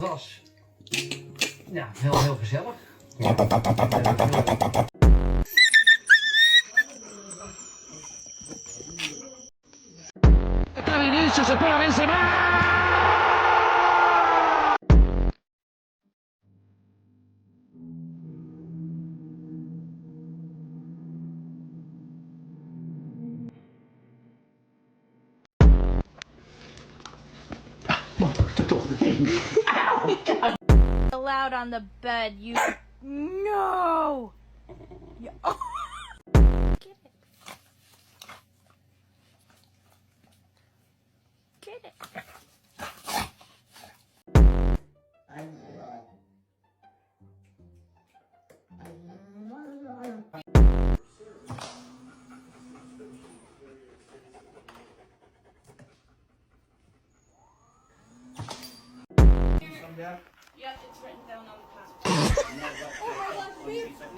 was ja, heel gezellig. Está Vinicius, espera Benzema. Allowed on the bed, you. No! You... Get it. Get it. Yep, it's written down on the passport.